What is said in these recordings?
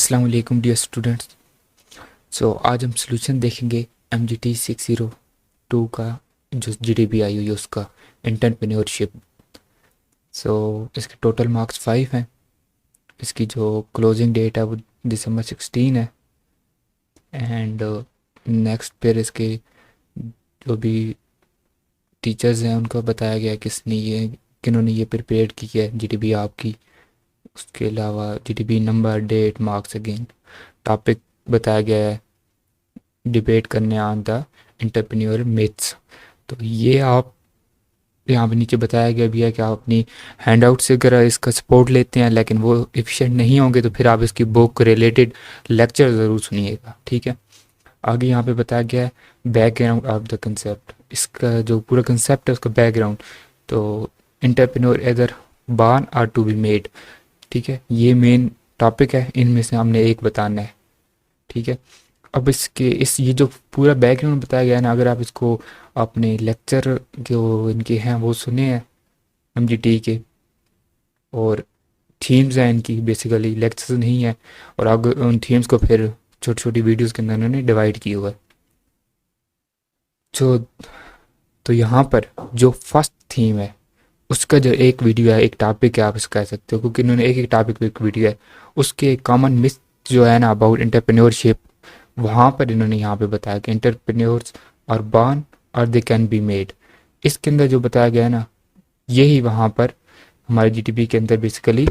अस्सलाम वालेकुम dear students. आज हम सॉल्यूशन देखेंगे MGT 602 का, जो GDP आई हुई है उसका, एंटरप्रेन्योरशिप। इसके टोटल मार्क्स 5 हैं। इसकी जो क्लोजिंग डेट है वो दिसंबर 16 है। एंड नेक्स्ट फिर इसके जो भी टीचर्स हैं उनको बताया गया है किन्होंने ये प्रिपेयर की है GDP आपकी। उसके अलावा GDP number, date, marks, again topic बताया गया है, डिबेट करने ऑन द एंटरप्रेन्योर मिथ्स। तो ये आप यहाँ पे नीचे बताया गया भी है कि आप अपनी हैंडआउट से अगर इसका सपोर्ट लेते हैं लेकिन वो एफिशिएंट नहीं होंगे तो फिर आप इसकी बुक रिलेटेड लेक्चर ज़रूर सुनिएगा, ठीक है। आगे यहाँ पे बताया गया है बैकग्राउंड ऑफ द कंसेप्ट। इसका जो पूरा कंसेप्ट है उसका बैकग्राउंड, तो entrepreneur either born or to be made, ठीक है। ये मेन टॉपिक है, इनमें से हमने एक बताना है, ठीक है। अब ये जो पूरा बैकग्राउंड बताया गया है ना, अगर आप इसको अपने लेक्चर जो इनके हैं वो सुने हैं MGT के, और थीम्स हैं इनकी, बेसिकली लेक्चर्स नहीं है, और अगर उन थीम्स को फिर छोटी छोटी वीडियोस के अंदर उन्होंने डिवाइड किया हुआ है। जो तो यहाँ पर जो फर्स्ट थीम है उसका जो एक वीडियो है, एक टॉपिक है आप इसका कह सकते हो, क्योंकि इन्होंने एक एक टॉपिक पे एक वीडियो है। उसके कॉमन मिथ जो है ना अबाउट एंटरप्रेन्योरशिप, वहाँ पर इन्होंने यहाँ पे बताया कि एंटरप्रेन्योर्स आर बॉर्न और दे कैन बी मेड। इसके अंदर जो बताया गया है ना, यही वहाँ पर हमारे GDP के अंदर basically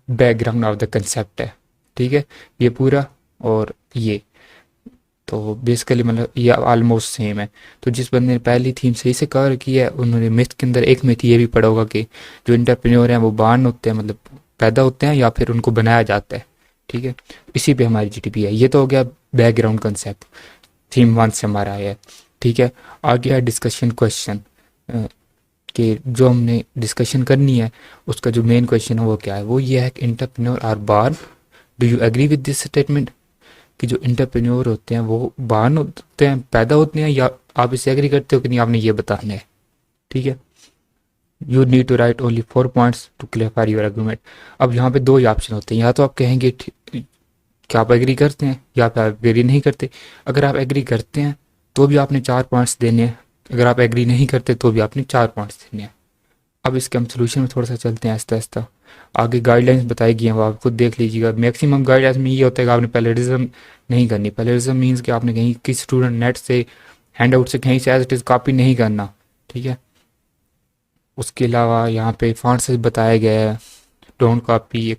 background of the concept है, ठीक है। ये पूरा और ये तो बेसिकली मतलब ये ऑलमोस्ट सेम है। तो जिस बंदे ने पहली थीम सही से कवर की है, उन्होंने मिथ के अंदर एक मिथ ये भी पढ़ा होगा कि जो एंटरप्रेन्योर हैं वो बॉर्न होते हैं, मतलब पैदा होते हैं, या फिर उनको बनाया जाता है, ठीक है। इसी पे हमारी GDP है। ये तो हो गया बैकग्राउंड कंसेप्ट, थीम 1 से हमारा आया है, ठीक है। आगे है डिस्कशन क्वेश्चन, कि जो हमने डिस्कशन करनी है उसका जो मेन क्वेश्चन है वो क्या है, वो ये है कि entrepreneur are born, do you agree with this statement, कि जो एंटरप्रेन्योर होते हैं वो बॉर्न होते हैं, पैदा होते हैं, या आप इससे एग्री करते हो कि नहीं, आपने ये बताना है, ठीक है। You need to write only 4 points to clarify your argument. अब यहाँ पे दो ही ऑप्शन होते हैं, या तो आप कहेंगे क्या आप एग्री करते हैं, या फिर आप एग्री नहीं करते। अगर आप एग्री करते हैं तो भी आपने 4 पॉइंट्स देने हैं, अगर आप एग्री नहीं करते तो भी आपने 4 पॉइंट्स देने हैं। अब इसके हम सोल्यूशन में थोड़ा सा चलते हैं आहिस्ता आहिस्ता। आगे गाइडलाइंस बताई गई हैं, वो आप खुद देख लीजिएगा। मैक्सिमम गाइडलाइंस में ये होता है कि आपने प्लेजरिज्म नहीं करनी। प्लेजरिज्म मीन्स कि आपने कहीं किसी स्टूडेंट नेट से, हैंड आउट से कहीं से एज इट इज़ कॉपी नहीं करना, ठीक है। उसके अलावा यहाँ पे फॉन्ट साइज बताया गया है, डोंट कॉपी,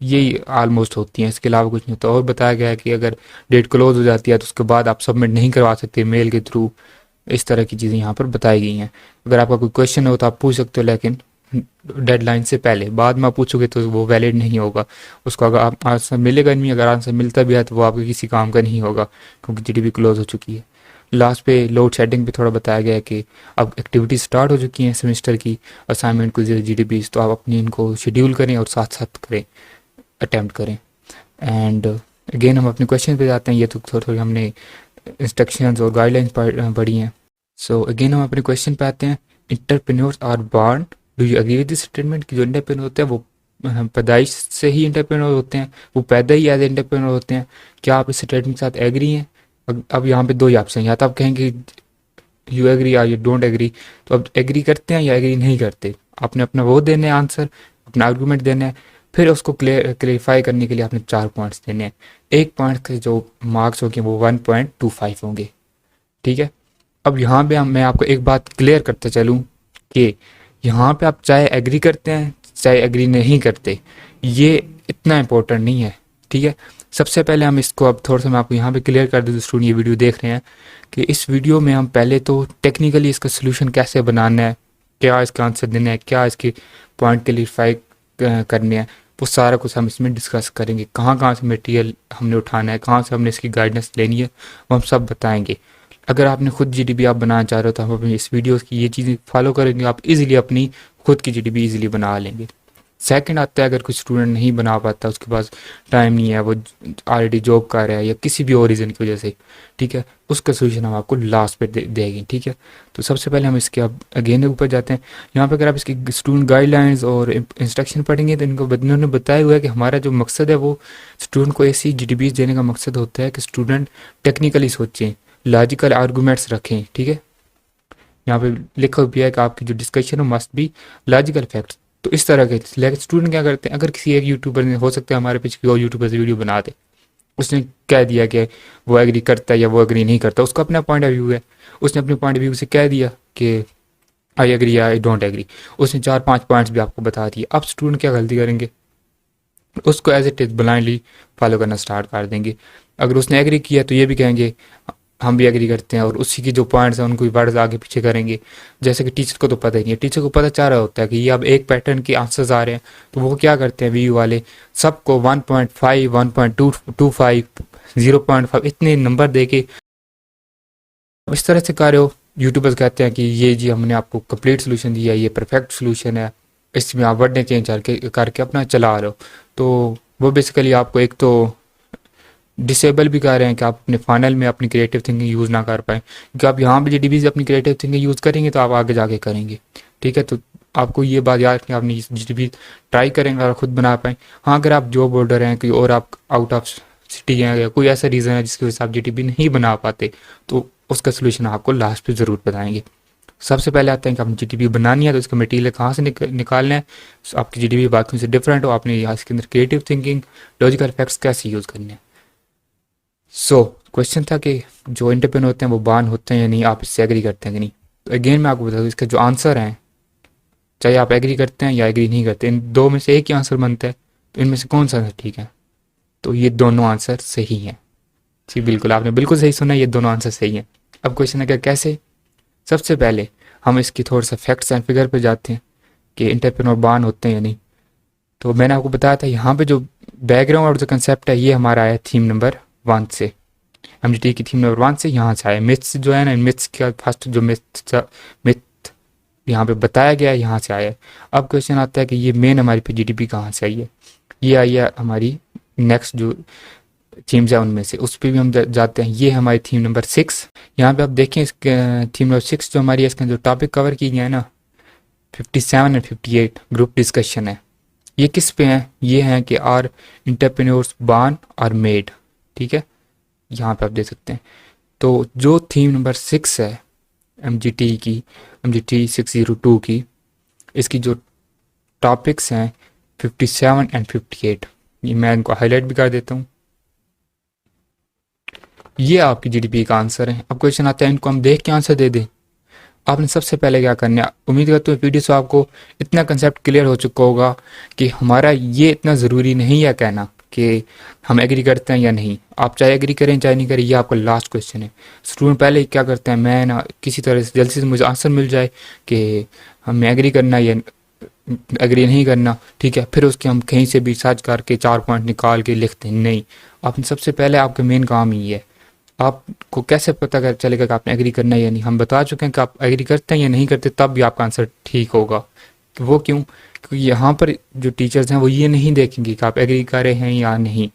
यही ऑलमोस्ट होती हैं, इसके अलावा कुछ नहीं होता। और बताया गया है कि अगर डेट क्लोज हो जाती है तो उसके बाद आप सबमिट नहीं करवा सकते मेल के थ्रू। इस तरह की चीज़ें यहाँ पर बताई गई हैं। अगर आपका कोई क्वेश्चन हो तो आप पूछ सकते हो, लेकिन डेडलाइन से पहले, बाद में आप पूछोगे तो वो वैलिड नहीं होगा। उसको अगर आप आंसर मिलेगा नहीं, अगर आंसर मिलता भी है तो वो आपके किसी काम का नहीं होगा, क्योंकि GDP क्लोज हो चुकी है। लास्ट पे लोड शेडिंग पे थोड़ा बताया गया है कि अब एक्टिविटी स्टार्ट हो चुकी हैं सेमेस्टर की, असाइनमेंट को GDP, तो आप अपनी इनको शेड्यूल करें और साथ साथ करें, अटैम्प्ट करें। एंड अगेन हम अपने क्वेश्चन पे जाते हैं। ये तो थोड़ी थोड़ी हमने इंस्ट्रक्शंस और गाइडलाइंस पढ़ी हैं। अगेन हम अपने क्वेश्चन पे आते हैं। Entrepreneurs are born, do you agree with this statement, कि जो एंटरप्रेन्योर होते हैं वो पैदाइश से ही एंटरप्रेन्योर होते हैं, वो पैदा ही एज एंटरप्रेन्योर होते हैं। क्या आप इस स्टेटमेंट के साथ एग्री हैं? अब यहाँ पे दो ही ऑप्शन, या तो आप कहेंगे यू एग्री या यू डोंट एग्री। तो अब एग्री करते हैं या एग्री नहीं करते, आपने अपना वो देने आंसर, अपना आर्गूमेंट देना है। फिर उसको क्लेरिफाई करने के लिए आपने 4 पॉइंट्स देने हैं। एक पॉइंट के जो मार्क्स होंगे वो 1.25 होंगे, ठीक है। अब यहाँ पे मैं आपको एक बात क्लियर करते चलूँ कि यहाँ पे आप चाहे एग्री करते हैं चाहे एग्री नहीं करते, ये इतना इम्पोर्टेंट नहीं है, ठीक है। सबसे पहले हम इसको, अब थोड़ा सा मैं आपको यहाँ पे क्लियर कर दूँ, स्टूडेंट ये वीडियो देख रहे हैं, कि इस वीडियो में हम पहले तो टेक्निकली इसका सोल्यूशन कैसे बनाना है, क्या इसका आंसर देना है, क्या इसके पॉइंट क्लियरफाई करने हैं, वो सारा कुछ हम इसमें डिस्कस करेंगे। कहाँ कहाँ से मटेरियल हमने उठाना है, कहाँ से हमने इसकी गाइडेंस लेनी है, वो हम सब बताएंगे। अगर आपने खुद GDP आप बनाना चाह रहे हो तो हम अपनी इस वीडियो की ये चीज़ें फॉलो करेंगे, आप इजीली अपनी खुद की GDP इजीली बना लेंगे। सेकंड आता है अगर कोई स्टूडेंट नहीं बना पाता, उसके पास टाइम नहीं है, वो ऑलरेडी जॉब कर रहा है या किसी भी और रीज़न की वजह से, ठीक है, उसका सोल्यूशन हम आपको लास्ट पे देंगे, ठीक है। तो सबसे पहले हम इसके अब अगेन ऊपर जाते हैं। यहाँ पे अगर आप इसकी स्टूडेंट गाइडलाइंस और इंस्ट्रक्शन पढ़ेंगे तो इनको इन्होंने बताया हुआ है कि हमारा जो मकसद है वो स्टूडेंट को ऐसी जीडीपीज देने का मकसद होता है कि स्टूडेंट टेक्निकली सोचें, लॉजिकल आर्गूमेंट्स रखें, ठीक है। यहाँ पे लिखा भी है कि आपकी जो डिस्कशन हो मस्ट बी लॉजिकल फैक्ट्स। तो इस तरह के लेकिन स्टूडेंट क्या करते हैं, अगर किसी एक यूट्यूबर ने, हो सकता है हमारे पीछे कोई और यूट्यूबर से वीडियो बना दे, उसने कह दिया कि वो एग्री करता है या वो एग्री नहीं करता, उसका अपना पॉइंट ऑफ व्यू है, उसने अपने पॉइंट ऑफ व्यू से कह दिया कि आई एग्री या आई डोंट एग्री, उसने 4-5 पॉइंट्स भी आपको बता दिए। अब स्टूडेंट क्या गलती करेंगे, उसको as it is blindly follow करना स्टार्ट कर देंगे। अगर उसने एग्री किया तो ये भी कहेंगे हम भी एग्री करते हैं, और उसी की जो पॉइंट्स हैं उनको भी वर्ड्स आगे पीछे करेंगे। जैसे कि टीचर को तो पता ही नहीं है, टीचर को पता चल रहा होता है कि ये अब एक पैटर्न के आंसर्स आ रहे हैं, तो वो क्या करते हैं वी वाले, सबको 1.5 1.225 0.5 इतने नंबर दे के इस तरह से कर रहे हो। यूट्यूबर्स कहते हैं कि ये जी हमने आपको कंप्लीट सोल्यूशन दिया है, ये परफेक्ट सोल्यूशन है, इसमें आप वर्ड चेंज करके अपना चला रहे हो। तो वो बेसिकली आपको एक तो डिसेबल भी कर रहे हैं कि आप अपने फाइनल में अपनी क्रिएटिव थिंकिंग यूज़ ना कर पाएँ, क्योंकि आप यहाँ पे जीडीबी से अपनी क्रिएटिव थिंकिंग यूज़ करेंगे तो आप आगे जाके करेंगे, ठीक है। तो आपको ये बात याद कि आपने जीडीबी ट्राई करेंगे और खुद बना पाएँ। हाँ, अगर आप जॉब होल्डर हैं कोई और आप आउट ऑफ सिटी हैं या कोई ऐसा रीज़न है जिसकी वजह से आप जीडीबी नहीं बना पाते, तो उसका सोल्यूशन आपको लास्ट पे ज़रूर बताएंगे। सबसे पहले आते हैं कि आपने जीडीपी बनानी है तो इसका मटेरियल कहाँ से निकालना है, आपकी जीडीपी बाकियों से डिफरेंट हो, आपने यहाँ इसके अंदर क्रिएटिव थिंकिंग, लॉजिकल फैक्ट्स कैसे यूज़ करने हैं। सो क्वेश्चन था कि जो एंटरप्रेन्योर होते हैं वो बान होते हैं या नहीं, आप इससे एग्री करते हैं कि नहीं। तो अगेन मैं आपको बता दूँ इसका जो आंसर है, चाहे आप एग्री करते हैं या एग्री नहीं करते, इन दो में से एक ही आंसर बनता है, तो इनमें से कौन सा आंसर ठीक है, तो ये दोनों आंसर सही हैं। जी बिल्कुल, आपने बिल्कुल सही सुना, ये दोनों आंसर सही हैं। अब क्वेश्चन है कि कैसे। सबसे पहले हम इसकी थोड़ा सा फैक्ट्स एंड फिगर पे जाते हैं कि एंटरप्रेन्योर बान होते हैं या नहीं। तो मैंने आपको बताया था यहाँ पे जो बैकग्राउंड और जो कंसेप्ट है ये हमारा आया थीम नंबर 1 से, एमजीटी की थीम नंबर 1 से यहाँ से आया। मिथ्स जो है ना, मिथ्स का फर्स्ट जो मिथ यहाँ पे बताया गया है यहाँ से आया है। अब क्वेश्चन आता है कि ये मेन हमारी पे जीडीपी कहाँ से आई है। ये आई है हमारी नेक्स्ट जो थीम्स है उनमें से, उस पर भी हम जाते हैं। ये हमारी थीम नंबर 6। यहाँ पे आप देखें इसके थीम नंबर 6 जो हमारी है, इसका जो टॉपिक कवर की गया है ना 57 एंड 58 ग्रुप डिस्कशन है। ये किस पे हैं, ये हैं कि आर एंटरप्रेन्योर्स बार्न आर मेड, ठीक है, यहाँ पे आप देख सकते हैं। तो जो थीम नंबर 6 है एमजीटी की, एमजीटी 602 की, इसकी जो टॉपिक्स हैं 57 एंड 58, ये मैं इनको हाईलाइट भी कर देता हूँ। ये आपकी जीडीपी का आंसर है। अब क्वेश्चन आता है इनको हम देख के आंसर दे दें। आपने सबसे पहले क्या करना है, उम्मीद करता हूँ वीडियो से आपको इतना कंसेप्ट क्लियर हो चुका होगा कि हमारा ये इतना ज़रूरी नहीं है कहना कि हम एग्री करते हैं या नहीं। आप चाहे एग्री करें चाहे नहीं करें, ये आपका लास्ट क्वेश्चन है। स्टूडेंट पहले क्या करते हैं, मैं ना किसी तरह से जल्दी से मुझे आंसर मिल जाए कि हमें एग्री करना या एग्री नहीं करना, ठीक है, फिर उसके हम कहीं से भी सर्च करके 4 पॉइंट निकाल के लिखते हैं। नहीं, आपने सबसे पहले आपका मेन काम ही है। आपको कैसे पता कर चलेगा कि आपने एग्री करना है या नहीं, हम बता चुके हैं कि आप एग्री करते हैं या नहीं करते, तब भी आपका आंसर ठीक होगा। वो क्यों, क्योंकि यहाँ पर जो टीचर्स हैं वो ये नहीं देखेंगे कि आप एग्री कर रहे हैं या नहीं,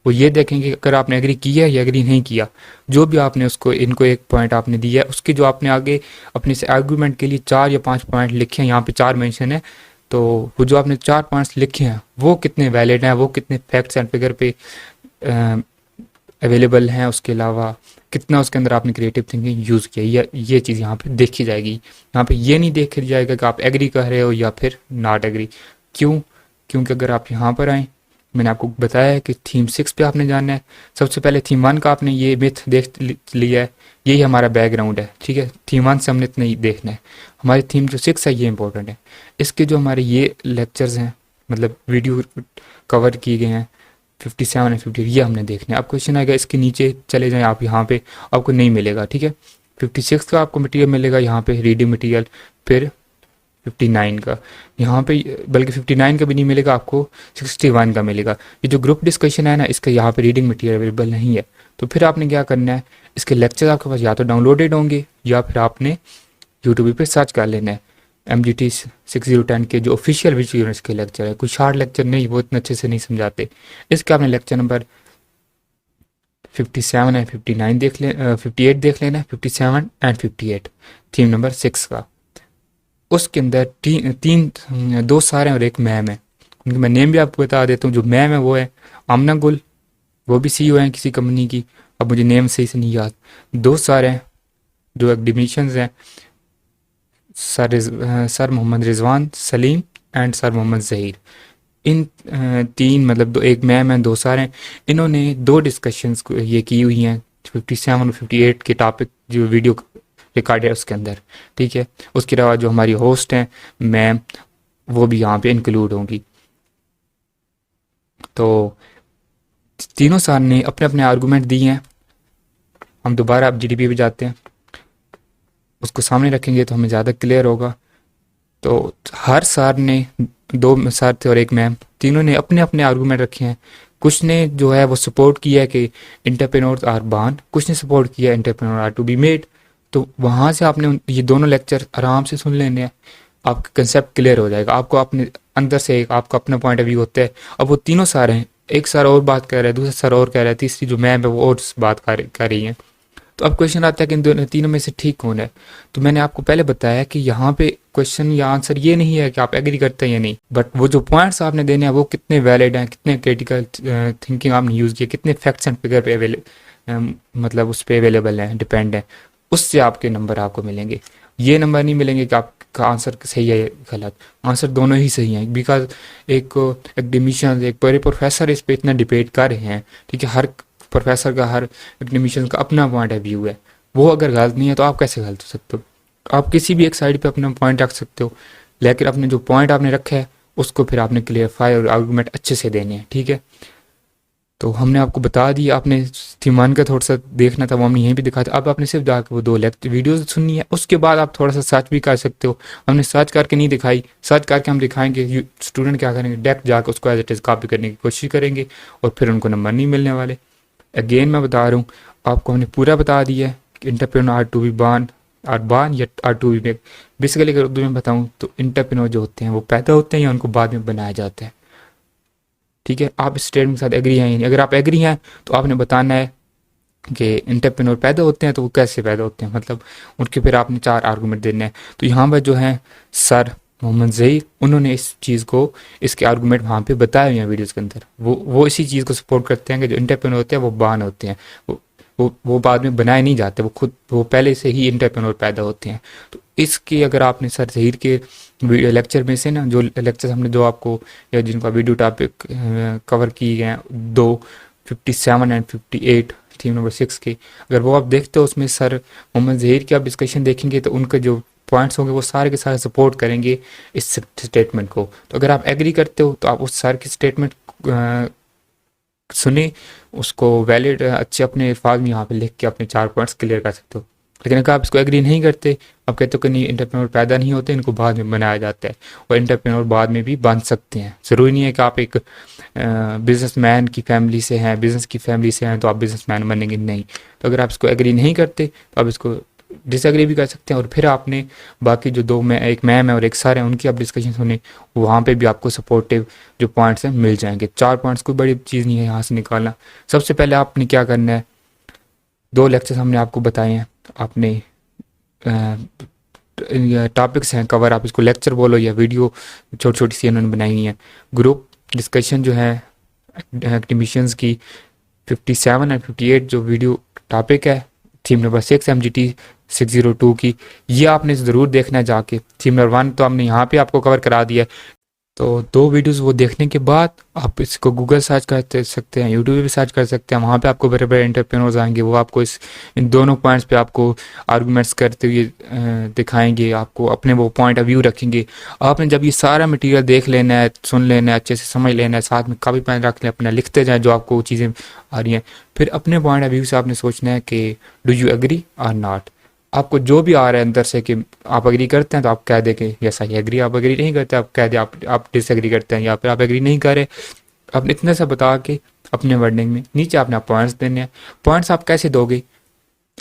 वो ये देखेंगे अगर आपने एग्री किया या एग्री नहीं किया। जो भी आपने उसको इनको एक पॉइंट आपने दिया है उसके जो आपने आगे अपने से आर्गूमेंट के लिए 4 या 5 पॉइंट लिखे हैं, यहाँ पे 4 मेंशन है, तो वो जो आपने 4 पॉइंट्स लिखे हैं वो कितने वैलिड हैं, वो कितने फैक्ट्स एंड फिगर पे अवेलेबल हैं, उसके अलावा कितना उसके अंदर आपने क्रिएटिव थिंकिंग यूज़ किया, ये चीज़ यहाँ पे देखी जाएगी। यहाँ पे ये नहीं देखा जाएगा कि आप एग्री कर रहे हो या फिर नॉट एग्री। क्यों, क्योंकि अगर आप यहाँ पर आएँ, मैंने आपको बताया है कि थीम 6 पे आपने जाना है। सबसे पहले थीम 1 का आपने ये मिथ देख लिया है, यही हमारा बैकग्राउंड है, ठीक है। थीम 1 से हमने इतना ही देखना है। हमारी थीम जो 6 है ये इंपॉर्टेंट है। इसके जो हमारे ये लेक्चर्स हैं, मतलब वीडियो कवर किए गए हैं 57 एंड 58, ये हमने देखना है। अब क्वेश्चन आएगा इसके नीचे चले जाएं आप, यहाँ पे आपको नहीं मिलेगा, ठीक है। 56 का आपको मटेरियल मिलेगा यहाँ पे रीडिंग मटेरियल, फिर 59 का यहाँ पे, बल्कि 59 का भी नहीं मिलेगा आपको, 61 का मिलेगा। ये जो ग्रुप डिस्कशन है ना, इसका यहाँ पे रीडिंग मटेरियल अवेलेबल नहीं है। तो फिर आपने क्या करना है, इसके लेक्चर आपके पास या तो डाउनलोडेड होंगे या फिर आपने यूट्यूब पे सर्च कर लेना है। MGT 6010 के जो ऑफिशियल विच यूनिट्स के लेक्चर है, कुछ शार्ट लेक्चर नहीं, वो इतने अच्छे से नहीं समझाते। इसका आपने लेक्चर नंबर 57 एंड 59 देख ले 58 देख लेना, 57 एंड 58 थीम नंबर 6 का। उसके अंदर दो सर हैं और एक मैम है। उनके मैं नेम भी आपको बता देता हूँ। जो मैम है वो है आमना गुल, वो भी CEO हैं किसी कंपनी की, अब मुझे नेम सही से नहीं याद। दो सर हैं जो एकेडमिशियंस हैं, sir Mohammad Rizwan Saleem and sir Mohammad Zaheer. इन तीन मतलब दो, एक मैम है, दो सर हैं। इन्होंने दो डिस्कशंस ये की हुई हैं 57 और 58 के टॉपिक जो वीडियो रिकॉर्ड है उसके अंदर, ठीक है। उसके अलावा जो हमारी होस्ट हैं मैम, वो भी यहाँ पे इंक्लूड होंगी। तो तीनों सर ने अपने अपने आर्गूमेंट दिए हैं। हम दोबारा अब GDP पे जाते हैं, उसको सामने रखेंगे तो हमें ज़्यादा क्लियर होगा। तो हर सर ने, दो सर थे और एक मैम, तीनों ने अपने अपने आर्गूमेंट रखे हैं। कुछ ने जो है वो सपोर्ट किया है कि एंटरप्रेन्योर्स आर बॉर्न, कुछ ने सपोर्ट किया entrepreneur are to be made. तो वहाँ से आपने ये दोनों लेक्चर आराम से सुन लेने हैं, आपका कंसेप्ट क्लियर हो जाएगा। आपको अपने अंदर से एक आपका अपना पॉइंट ऑफ व्यू होता है। अब वो तीनों सर हैं, एक सर और बात कर रहा है, दूसरा सर और कह रहा है, तीसरी जो मैम है वो और बात कर रही है। तो अब क्वेश्चन आता है कि इन दोनों तीनों में से ठीक कौन है। तो मैंने आपको पहले बताया कि यहाँ पे क्वेश्चन या आंसर ये नहीं है कि आप एग्री करते हैं या नहीं, बट वो जो पॉइंट्स आपने देने हैं वो कितने वैलिड हैं, कितने क्रिटिकल थिंकिंग आपने यूज़ किया, कितने फैक्ट्स एंड फिगर पे मतलब उस पर अवेलेबल हैं, डिपेंड है, उससे आपके नंबर आपको मिलेंगे। ये नंबर नहीं मिलेंगे कि आपका आंसर सही है या गलत। आंसर दोनों ही सही हैं, बिकॉज एक एकेडमिशियन, एक बड़े प्रोफेसर इस पर इतना डिबेट कर रहे हैं, ठीक है। हर प्रोफेसर का, हर एकेडमिशियन का अपना पॉइंट ऑफ व्यू है। वो अगर गलत नहीं है तो आप कैसे गलत हो सकते हो। आप किसी भी एक साइड पे अपना पॉइंट रख सकते हो, लेकिन अपने जो पॉइंट आपने रखा है उसको फिर आपने क्लियरफाई और आर्गूमेंट अच्छे से देने हैं, ठीक है। तो हमने आपको बता दिया, आपने थीमान का थोड़ा सा देखना था, वो हमने यहीं भी दिखा था। अब आपने सिर्फ जाकर वो दो लेक्चर वीडियोस सुननी है, उसके बाद आप थोड़ा सा सर्च भी कर सकते हो। हमने सर्च करके नहीं दिखाई, सर्च करके हम दिखाएंगे, स्टूडेंट क्या करेंगे, डायरेक्ट जाकर उसको एज इट इज़ कॉपी करने की कोशिश करेंगे और फिर उनको नंबर नहीं मिलने वाले। अगेन मैं बता रहा हूँ, आपको हमने पूरा बता दिया है कि entrepreneur are to be born या are to be make. Basically अगर उर्दू में बताऊँ तो एंटरप्रेन्योर जो होते हैं वो पैदा होते हैं या उनको बाद में बनाया जाता है, ठीक है। आप इस स्टेटमेंट के साथ एग्री हैं या नहीं। अगर आप एग्री हैं तो आपने बताना है कि एंटरप्रेन्योर पैदा होते हैं तो वो कैसे पैदा होते हैं, मतलब उनके फिर आपने 4 आर्गूमेंट देने हैं। तो यहाँ पर जो है सर मोहम्मद जहीर, उन्होंने इस चीज़ को, इसके आर्गूमेंट वहाँ पे बताए हुए हैं वीडियोज़ के अंदर। वो इसी चीज़ को सपोर्ट करते हैं कि जो एंटरप्रेन्योर होते हैं वो बान होते हैं, वो बाद में बनाए नहीं जाते, वो पहले से ही एंटरप्रेन्योर पैदा होते हैं। तो इसके अगर आपने सर जहीर के लेक्चर में से ना, जो लेक्चर हमने जो आपको या जिनका वीडियो टॉपिक कवर किए गए हैं, 57 एंड 58 थीम नंबर 6 के, अगर वो आप देखते हो उसमें सर मोहम्मद जहीर की आप डिस्कशन देखेंगे तो उनके जो पॉइंट्स होंगे वो सारे के सारे सपोर्ट करेंगे इस स्टेटमेंट को। तो अगर आप एग्री करते हो तो आप उस सर की स्टेटमेंट सुने, उसको वैलिड अच्छे अपने अल्फाज में यहाँ पे लिख के अपने 4 पॉइंट्स क्लियर कर सकते हो। लेकिन अगर आप इसको एग्री नहीं करते, आप कहते हो कि नहीं एंटरप्रेन्योर पैदा नहीं होते, इनको बाद में बनाया जाता है, और एंटरप्रेन्योर बाद में भी बन सकते हैं। ज़रूरी नहीं है कि आप एक बिजनेसमैन की फैमिली से हैं, बिजनेस की फैमिली से हैं तो आप बिजनेसमैन बनेंगे, नहीं। तो अगर आप इसको एग्री नहीं करते तो आप इसको डिसएग्री भी कर सकते हैं। और फिर आपने बाकी जो दो, एक मैम है और एक सर है, उनकी आप डिस्कशन सुने, वहाँ पे भी आपको सपोर्टिव जो पॉइंट्स हैं मिल जाएंगे। 4 पॉइंट्स कोई बड़ी चीज़ नहीं है यहाँ से निकालना। सबसे पहले आपने क्या करना है, 2 लेक्चर्स हमने आपको बताए हैं, आपने टॉपिक्स हैं कवर, आप इसको लेक्चर बोलो या वीडियो छोटी छोटी सी उन्होंने बनाई हुई हैं। ग्रुप डिस्कशन जो है एकेडमिशियंस की 57 एंड 58 जो वीडियो टॉपिक है थीम नंबर 6 MGT 602 की, ये आपने ज़रूर देखना है जाके। थीम नंबर 1 तो हमने यहाँ पे आपको कवर करा दिया है। तो 2 वीडियोस वो देखने के बाद आप इसको गूगल सर्च कर सकते हैं, यूट्यूब पे भी सर्च कर सकते हैं। वहाँ पे आपको बड़े बड़े एंटरप्रेन्योर्स आएंगे, वो आपको इन दोनों पॉइंट्स पे आपको आर्गूमेंट्स करते हुए दिखाएंगे, आपको अपने वो पॉइंट ऑफ व्यू रखेंगे। आपने जब ये सारा मटेरियल देख लेना है, सुन लेना है, अच्छे से समझ लेना है, साथ में कॉपी पेन रख लें, अपना लिखते जाएँ जो आपको चीज़ें आ रही हैं। फिर अपने पॉइंट ऑफ व्यू से आपने सोचना है कि डू यू एग्री और नॉट। आपको जो भी आ रहा है अंदर से कि आप एग्री करते हैं तो आप कह दें कि यस आई एग्री, आप एग्री नहीं करते आप कह दें आप डिसएग्री करते हैं, या फिर आप एग्री नहीं करें। आप इतने से बता के अपने वर्डिंग में नीचे आपने पॉइंट्स देने हैं। पॉइंट्स आप कैसे दोगे,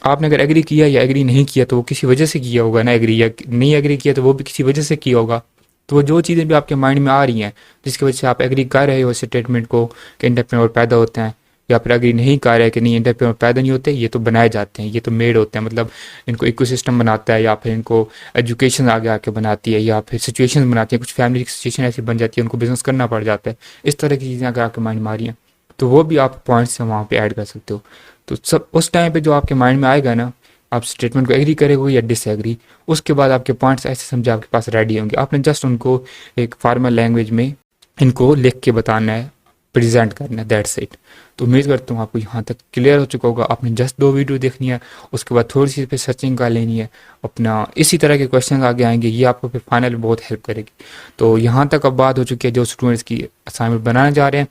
आपने अगर एग्री किया या एग्री नहीं किया तो वो किसी वजह से किया होगा ना एग्री, या नहीं एग्री किया तो वो भी किसी वजह से किया होगा। तो वो जो चीज़ें भी आपके माइंड में आ रही हैं जिसकी वजह से आप एग्री कर रहे हो स्टेटमेंट को कि एंटरप्रेन्योर पैदा होते हैं, या फिर एग्री नहीं कर रहे कि नहीं एंटरप्रेन्योर पैदा नहीं होते, ये तो बनाए जाते हैं, ये तो मेड होते हैं, मतलब इनको इकोसिस्टम बनाता है, या फिर इनको एजुकेशन आगे आके बनाती है, या फिर सिचुएशन बनाती है, कुछ फैमिली की सिचुएशन ऐसी बन जाती है उनको बिजनेस करना पड़ जाता है। इस तरह की चीज़ें अगर आपके माइंड में आ रही हैं तो वो भी आप पॉइंट्स से वहाँ पे ऐड कर सकते हो। तो सब उस टाइम पे जो आपके माइंड में आएगा ना, आप स्टेटमेंट को एग्री करेंगे या डिसएग्री, उसके बाद आपके पॉइंट्स ऐसे समझे आपके पास रेडी होंगे। आपने जस्ट उनको एक फॉर्मल लैंग्वेज में इनको लिख के बताना है, प्रेजेंट करना है, दैट्स इट। तो उम्मीद करता हूँ आपको यहाँ तक क्लियर हो चुका होगा। आपने जस्ट 2 वीडियो देखनी है, उसके बाद थोड़ी सी पे सर्चिंग कर लेनी है अपना, इसी तरह के क्वेश्चन आगे आएंगे, ये आपको फिर फाइनल में बहुत हेल्प करेगी। तो यहाँ तक अब बात हो चुकी है जो स्टूडेंट्स की असाइनमेंट बनाने जा रहे हैं।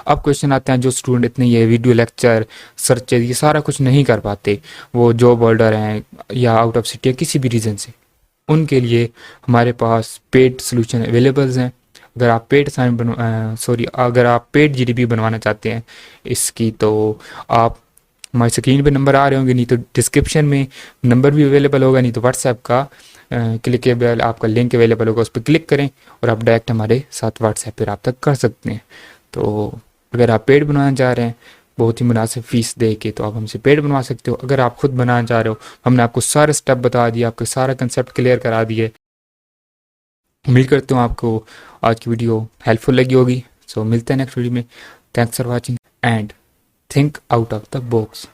अब क्वेश्चन आते हैं जो स्टूडेंट इतने ये वीडियो लेक्चर सर्चेज ये सारा कुछ नहीं कर पाते, वो जॉब होल्डर हैं या आउट ऑफ सिटी है किसी भी रीज़न से, उनके लिए हमारे पास पेड सोल्यूशन अवेलेबल्स हैं। अगर आप पेड अगर आप पेड जीडीपी बनवाना चाहते हैं इसकी, तो आप हमारी स्क्रीन पे नंबर आ रहे होंगे, नहीं तो डिस्क्रिप्शन में नंबर भी अवेलेबल होगा, नहीं तो व्हाट्सएप का क्लिकेबल आपका लिंक अवेलेबल होगा, उस पर क्लिक करें और आप डायरेक्ट हमारे साथ व्हाट्सएप पर रब्ता कर सकते हैं। तो अगर आप पेड बनवाना चाह रहे हैं बहुत ही मुनासिब फ़ीस दे के, तो आप हमसे पेड बनवा सकते हो। अगर आप खुद बनाना चाह रहे हो, हमने आपको सारे स्टेप बता दिए, आपका सारा कंसेप्ट क्लियर करा दिए। उम्मीद करता हूँ आपको आज की वीडियो हेल्पफुल लगी होगी। सो मिलते हैं नेक्स्ट वीडियो में। Thanks for watching and think out of the box.